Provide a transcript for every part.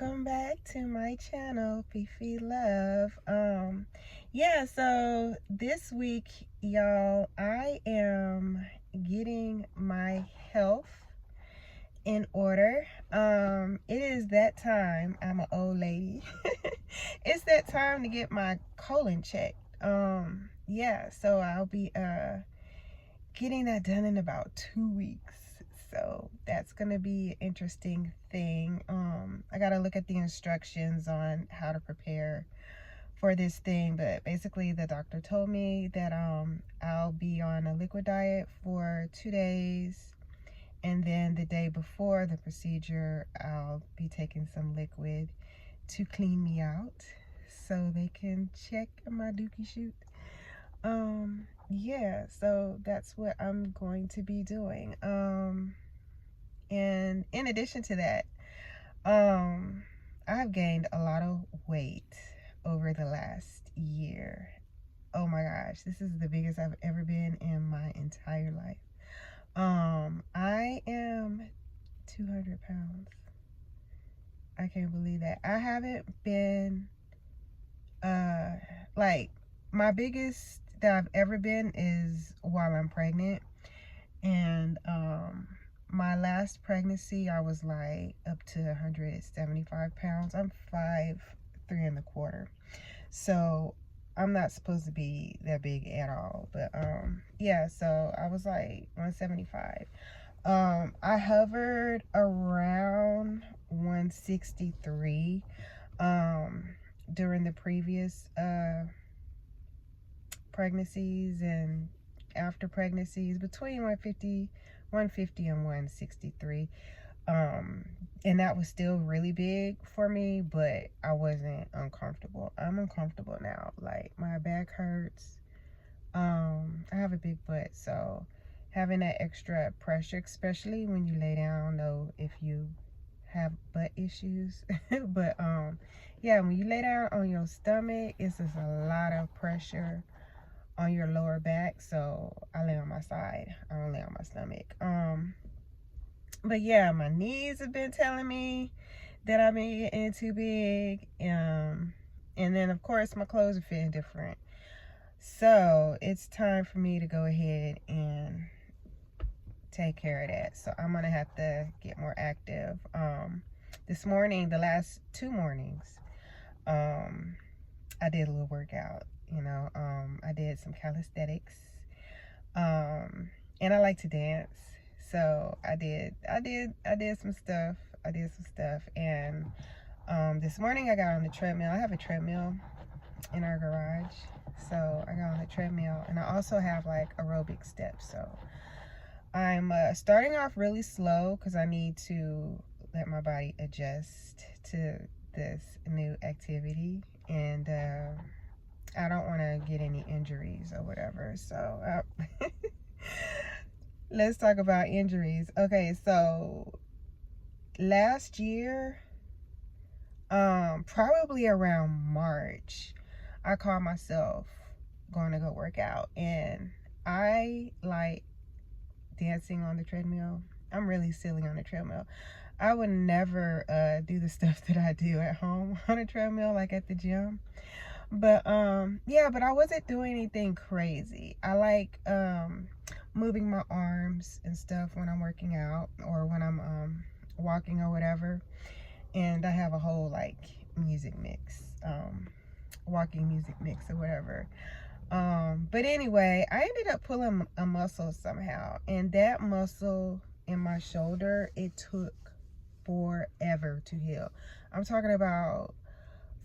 welcome back to my channel, Fifi Love. Yeah, so this week, y'all, I am getting my health in order. It is that time. I'm an old lady. It's that time to get my colon checked. Yeah, so I'll be getting that done in about 2 weeks. So that's gonna be an interesting thing. I gotta look at the instructions on how to prepare for this thing, but basically the doctor told me that I'll be on a liquid diet for 2 days, and then the day before the procedure I'll be taking some liquid to clean me out so they can check my dookie shoot. Yeah, so that's what I'm going to be doing. And in addition to that, I have gained a lot of weight over the last year. Oh my gosh, this is the biggest I've ever been in my entire life. I am 200 pounds. I can't believe that. I haven't been, like, my biggest that I've ever been is while I'm pregnant. And my last pregnancy, I was like up to 175 pounds. I'm 5'3¼ . So I'm not supposed to be that big at all. But yeah, so I was like 175. I hovered around 163 during the previous pregnancies and after pregnancies, between 150 and 163. And that was still really big for me, but I wasn't uncomfortable. I'm uncomfortable now. Like, my back hurts. I have a big butt, so having that extra pressure, especially when you lay down, I don't know if you have butt issues, but yeah, when you lay down on your stomach, it's just a lot of pressure on your lower back. So I lay on my side, I don't lay on my stomach. But yeah, my knees have been telling me that I've been getting too big. And then of course my clothes are fitting different, so it's time for me to go ahead and take care of that. So I'm gonna have to get more active. This morning, the last 2 mornings, I did a little workout. I did some calisthenics, and I like to dance, so I did some stuff. And this morning I got on the treadmill. I have a treadmill in our garage, so I got on the treadmill, and I also have like aerobic steps. So I'm starting off really slow because I need to let my body adjust to this new activity, and I don't want to get any injuries or whatever. So let's talk about injuries. Okay, so last year, probably around March, I caught myself going to go work out, and I like dancing on the treadmill. I'm really silly on the treadmill. I would never do the stuff that I do at home on a treadmill, like at the gym. But yeah, but I wasn't doing anything crazy. I like moving my arms and stuff when I'm working out or when I'm walking or whatever. And I have a whole like music mix, walking music mix or whatever. But anyway, I ended up pulling a muscle somehow, and that muscle in my shoulder, it took forever to heal. I'm talking about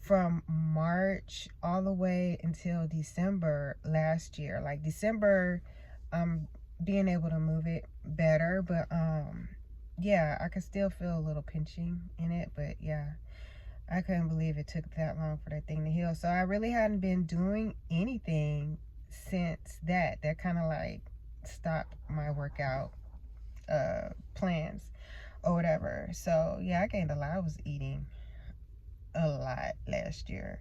from March all the way until December last year. Like December, being able to move it better, but yeah, I could still feel a little pinching in it. But yeah, I couldn't believe it took that long for that thing to heal. So I really hadn't been doing anything since that kind of like stopped my workout plans or whatever. So yeah, I gained a lot. I was eating a lot last year.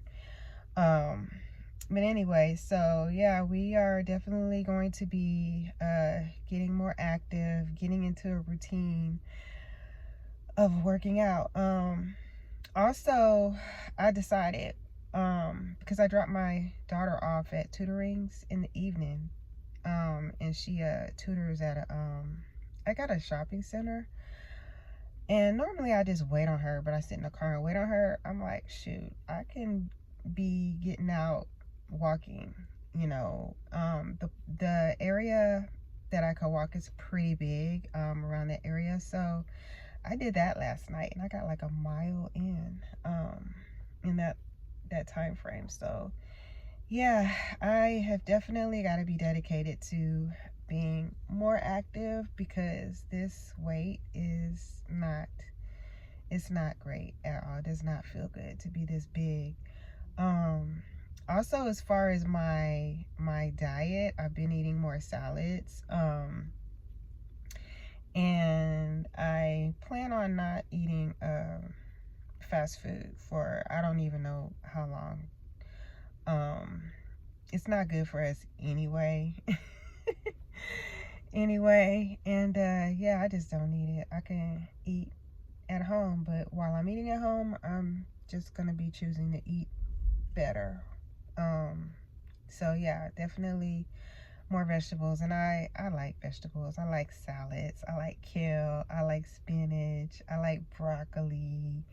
But anyway, so yeah, we are definitely going to be getting more active, getting into a routine of working out. Also, I decided, because I dropped my daughter off at tutorings in the evening, and she tutors at I got a shopping center, and normally I just wait on her, but I sit in the car and wait on her. I'm like, shoot, I can be getting out walking, you know. The area that I could walk is pretty big, around that area, so I did that last night, and I got like a mile in that time frame. So yeah, I have definitely got to be dedicated to being more active, because this weight is not, it's not great at all. It does not feel good to be this big. Um Also, as far as my diet, I've been eating more salads. And I plan on not eating fast food for I don't even know how long. Um, it's not good for us anyway. Anyway, and yeah, I just don't need it. I can eat at home, but while I'm eating at home, I'm just gonna be choosing to eat better. Um, so yeah, definitely more vegetables. And I like vegetables. I like salads. I like kale. I like spinach. I like broccoli.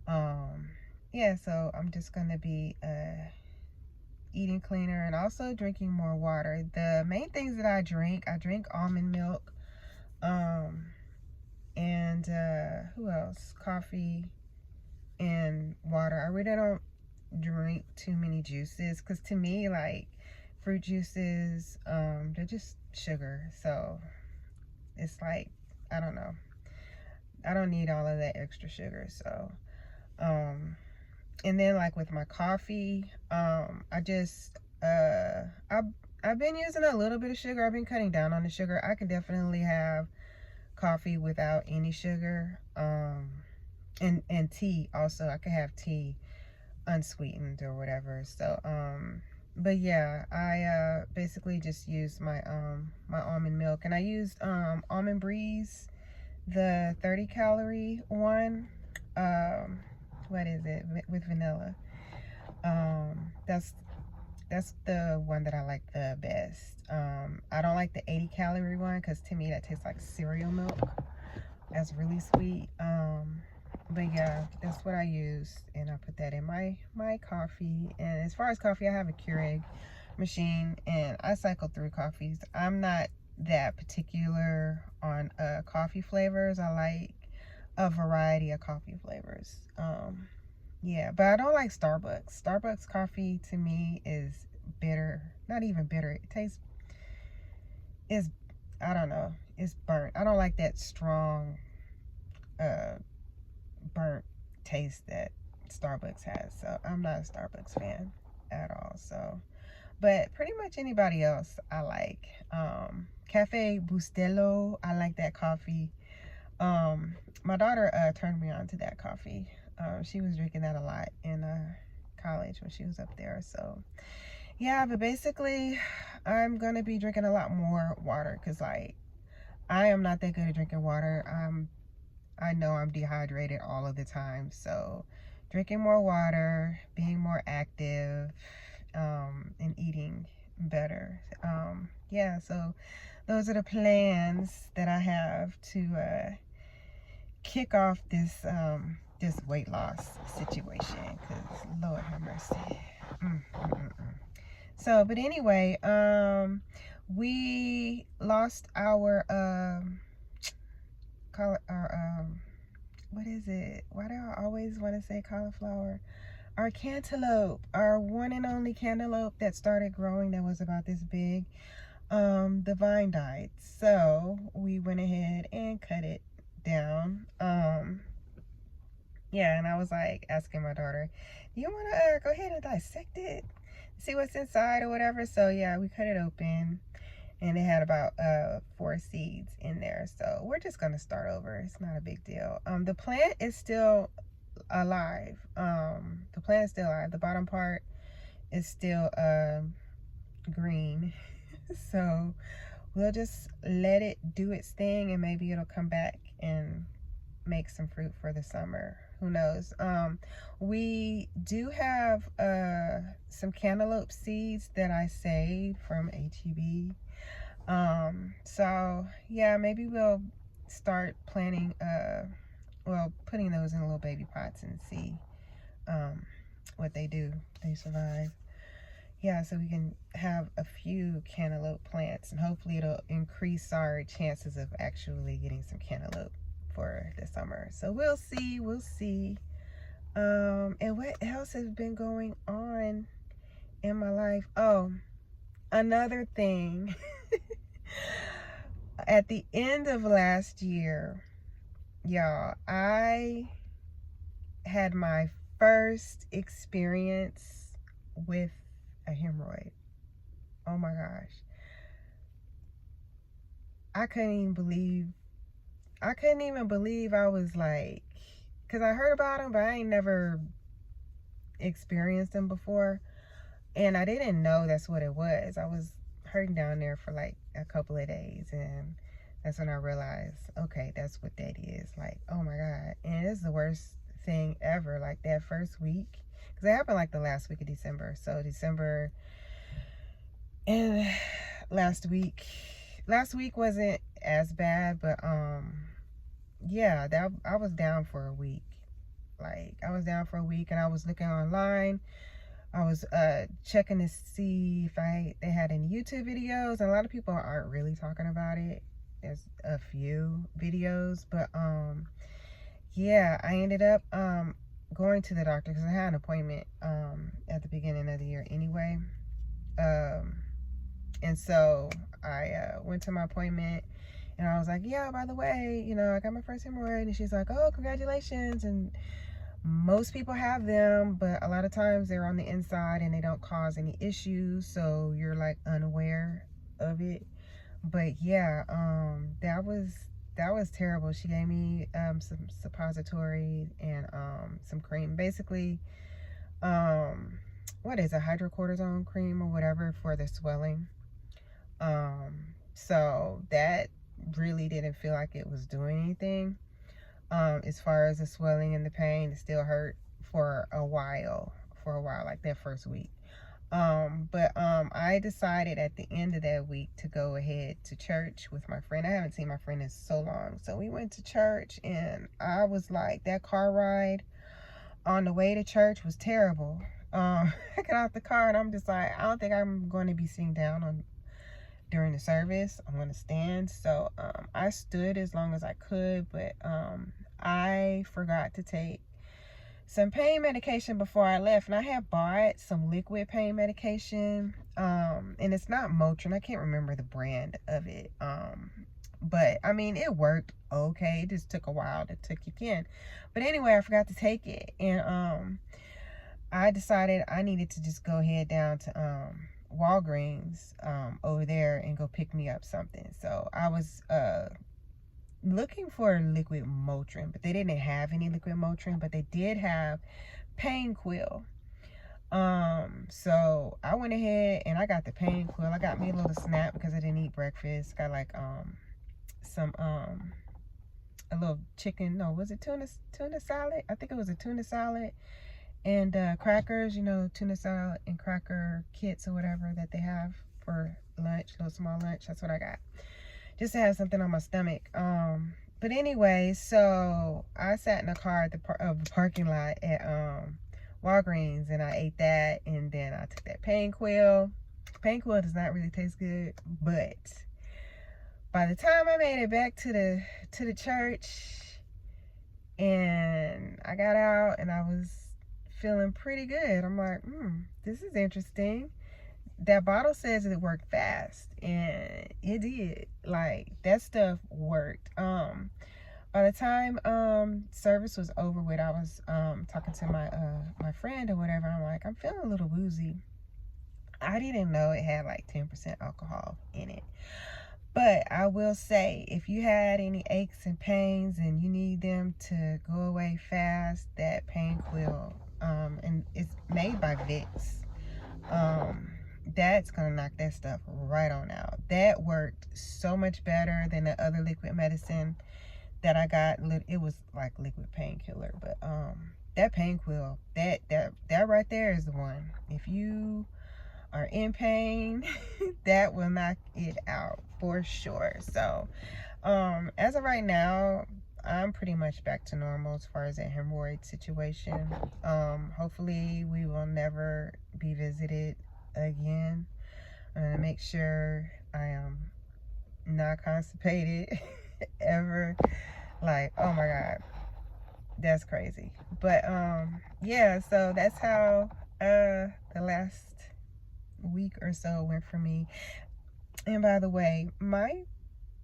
Um, yeah, so I'm just gonna be eating cleaner and also drinking more water. The main things that I drink almond milk, um, and who else? Coffee and water. I really don't drink too many juices, because to me, like, fruit juices, they're just sugar. So it's like, I don't know. I don't need all of that extra sugar. So, and then like with my coffee, I just, I've been using a little bit of sugar. I've been cutting down on the sugar. I can definitely have coffee without any sugar. And tea also. I could have tea unsweetened or whatever. So, but yeah, I basically just used my almond milk, and I used Almond Breeze, the 30 calorie one. Um, what is it, with vanilla? That's the one that I like the best. I don't like the 80 calorie one, because to me that tastes like cereal milk. That's really sweet. But yeah, that's what I use, and I put that in my coffee. And as far as coffee, I have a Keurig machine, and I cycle through coffees. I'm not that particular on coffee flavors. I like a variety of coffee flavors. Yeah, but I don't like Starbucks. Starbucks coffee to me is bitter. Not even bitter. It tastes, is, I don't know. It's burnt. I don't like that strong uh burnt taste that Starbucks has. So I'm not a Starbucks fan at all. So, but pretty much anybody else I like. Cafe Bustelo, I like that coffee. My daughter turned me on to that coffee. She was drinking that a lot in college when she was up there. So yeah, but basically I'm gonna be drinking a lot more water, because like, I am not that good at drinking water. I know I'm dehydrated all of the time. So drinking more water, being more active, and eating better. Yeah, so those are the plans that I have to kick off this weight loss situation, because Lord have mercy. Mm, mm, mm, mm. So, but anyway, we lost our what is it? Why do I always want to say cauliflower? Our cantaloupe, our one and only cantaloupe that started growing, that was about this big. The vine died, so we went ahead and cut it down. Yeah, and I was like asking my daughter, "Do you want to go ahead and dissect it, see what's inside or whatever?" So yeah, we cut it open, and it had about 4 seeds in there. So we're just gonna start over. It's not a big deal. The plant is still alive. The plant is still alive. The bottom part is still green. So we'll just let it do its thing, and maybe it'll come back and make some fruit for the summer. who knows. We do have some cantaloupe seeds that I saved from HEB. So yeah, maybe we'll start planting, well, putting those in little baby pots and see what they do. They survive. Yeah, so we can have a few cantaloupe plants, and hopefully it'll increase our chances of actually getting some cantaloupe for the summer. So we'll see, we'll see. And what else has been going on in my life? Oh, another thing. At the end of last year, y'all, I had my first experience with a hemorrhoid. Oh my gosh. I couldn't even believe I was like, because I heard about them, but I ain't never experienced them before. And I didn't know that's what it was. I was hurting down there for like a couple of days, and that's when I realized, okay, that's what that is. Like, oh my God. And it's the worst thing ever. Like that first week, because it happened like the last week of December. So December and last week wasn't as bad, but yeah, that I was down for a week. Like I was down for a week, and I was looking online. I was checking to see if they had any YouTube videos, and a lot of people aren't really talking about it. There's a few videos, but yeah, I ended up going to the doctor because I had an appointment at the beginning of the year anyway. And so I went to my appointment, and I was like, yeah, by the way, you know, I got my first hemorrhoid. And she's like, oh, congratulations. And most people have them, but a lot of times they're on the inside and they don't cause any issues, so you're like unaware of it. But yeah, that was terrible. She gave me some suppository and some cream, basically what is a hydrocortisone cream or whatever for the swelling. So that really didn't feel like it was doing anything. As far as the swelling and the pain, it still hurt for a while, like that first week. But I decided at the end of that week to go ahead to church with my friend. I haven't seen my friend in so long. So we went to church, and I was like, that car ride on the way to church was terrible. I got out the car, and I'm just like, I don't think I'm going to be sitting down during the service. I'm going to stand. So I stood as long as I could, but I forgot to take some pain medication before I left, and I had bought some liquid pain medication, and it's not Motrin. I can't remember the brand of it, but I mean, it worked okay. It just took a while to kick in. But anyway, I forgot to take it, and I decided I needed to just go head down to Walgreens over there and go pick me up something. So I was looking for liquid Motrin, but they didn't have any liquid Motrin, but they did have pain quill. So I went ahead and I got the pain quill. I got me a little snack because I didn't eat breakfast. Got like some a little chicken, no, was it tuna salad? I think it was a tuna salad, and crackers, you know, tuna salad and cracker kits or whatever that they have for lunch, little small lunch. That's what I got, just to have something on my stomach. But anyway, so I sat in the car at the parking lot at Walgreens, and I ate that, and then I took that pain quill. Pain quill does not really taste good, but by the time I made it back to the church, and I got out, and I was feeling pretty good. I'm like, this is interesting. That bottle says it worked fast, and it did. Like, that stuff worked. By the time service was over with, I was talking to my friend or whatever. I'm like, I'm feeling a little woozy. I didn't know it had like 10% alcohol in it. But I will say, if you had any aches and pains and you need them to go away fast, that pain quill, and it's made by Vicks, that's gonna knock that stuff right on out. That worked so much better than the other liquid medicine that I got. It was like liquid painkiller, but that Painquil, that right there is the one. If you are in pain, that will knock it out for sure. So as of right now, I'm pretty much back to normal as far as that hemorrhoid situation. Hopefully we will never be visited again. I'm gonna make sure I am not constipated ever. Like, oh my god, that's crazy. But yeah, so that's how the last week or so went for me. And by the way, my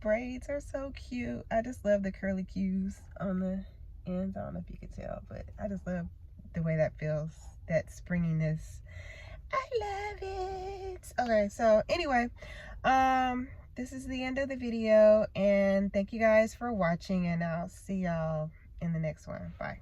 braids are so cute. I just love the curly cues on the ends. I don't know if you could tell, but I just love the way that feels, that springiness. I love it. Okay, so anyway, this is the end of the video, and thank you guys for watching, and I'll see y'all in the next one. Bye.